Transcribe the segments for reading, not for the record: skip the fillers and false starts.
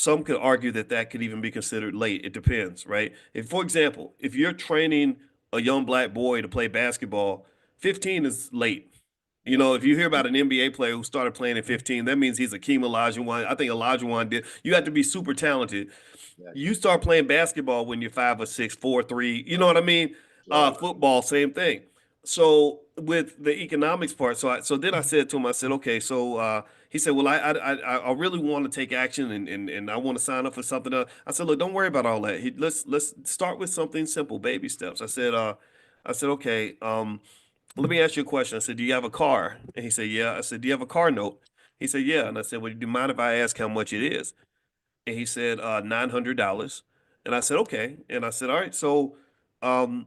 some could argue that that could even be considered late. It depends, right? If, for example, if you're training a young black boy to play basketball, 15 is late. You know, if you hear about an NBA player who started playing at 15, that means he's Akeem Olajuwon. I think Olajuwon did. You have to be super talented. Yeah, You start playing basketball when you're 5 or 6, 4, 3. You know what I mean? right. Football, same thing. So with the economics part, so then I said to him, I said, okay, so he said, well, I really want to take action and I want to sign up for something else. I said, look, don't worry about all that. Let's start with something simple, baby steps. I said, okay, let me ask you a question. I said, do you have a car? And he said, yeah. I said, do you have a car note? He said, yeah. And I said, well, do you mind if I ask how much it is? And he said, $900. And I said, okay. And I said, all right, so um,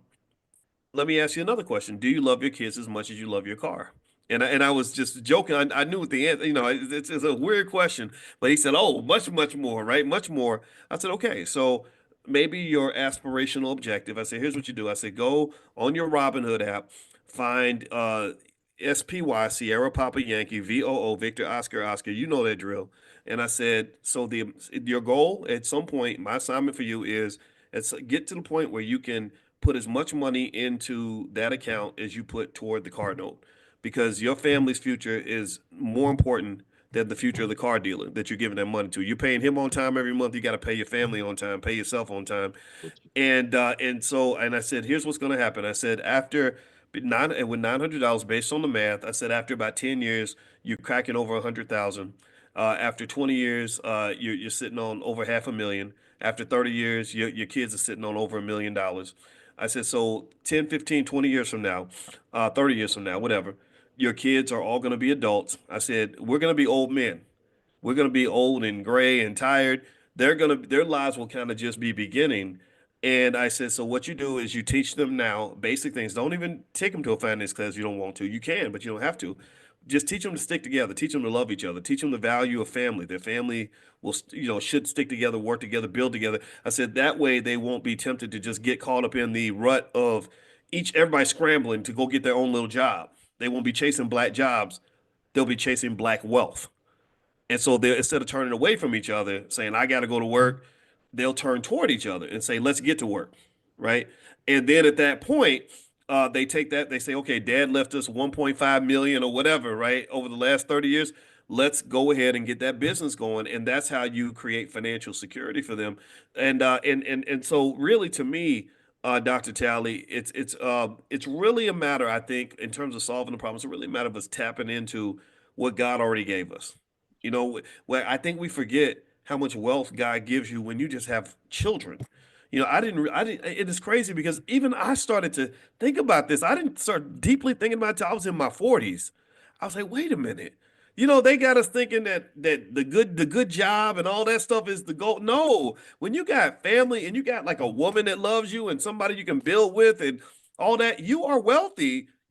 let me ask you another question. Do you love your kids as much as you love your car? And I was just joking. I knew what the answer, you know, it's a weird question, but he said, oh, much, much more, right? Much more. I said, okay, so maybe your aspirational objective. I said, here's what you do. I said, go on your Robinhood app, find SPY, Sierra Papa Yankee, VOO, Victor Oscar Oscar. You know that drill. And I said, so your goal at some point, my assignment for you is get to the point where you can put as much money into that account as you put toward the car note because your family's future is more important than the future of the car dealer that you're giving that money to. You're paying him on time every month. You got to pay your family on time, pay yourself on time. Which And I said, here's what's going to happen. I said, after with $900 based on the math, I said, after about 10 years, you're cracking over 100,000. After 20 years, you're sitting on over 500,000. After 30 years, your kids are sitting on over $1 million. I said, so 10, 15, 20 years from now, 30 years from now, whatever, your kids are all going to be adults. I said, we're going to be old men. We're going to be old and gray and tired. Their lives will kind of just be beginning. And I said, so what you do is you teach them now basic things. Don't even take them to a finance class if you don't want to. You can, but you don't have to. Just teach them to stick together. Teach them to love each other. Teach them the value of family. Their family will, should stick together, work together, build together. I said that way they won't be tempted to just get caught up in the rut of everybody scrambling to go get their own little job. They won't be chasing black jobs. They'll be chasing black wealth. And so they instead of turning away from each other, saying, I got to go to work, they'll turn toward each other and say, let's get to work. Right. And then at that point, they take that, they say, okay, dad left us 1.5 million or whatever, right, over the last 30 years. Let's go ahead and get that business going. And that's how you create financial security for them. And so really to me, Dr. Talley, it's really a matter, I think, in terms of solving the problem, it's really a matter of us tapping into what God already gave us. You know, where I think we forget how much wealth God gives you when you just have children. You know, I didn't, it is crazy because even I started to think about this. I didn't start deeply thinking about it till I was in my 40s. I was like, wait a minute. You know, they got us thinking that the good job and all that stuff is the goal. No, when you got family and you got like a woman that loves you and somebody you can build with and all that, you are wealthy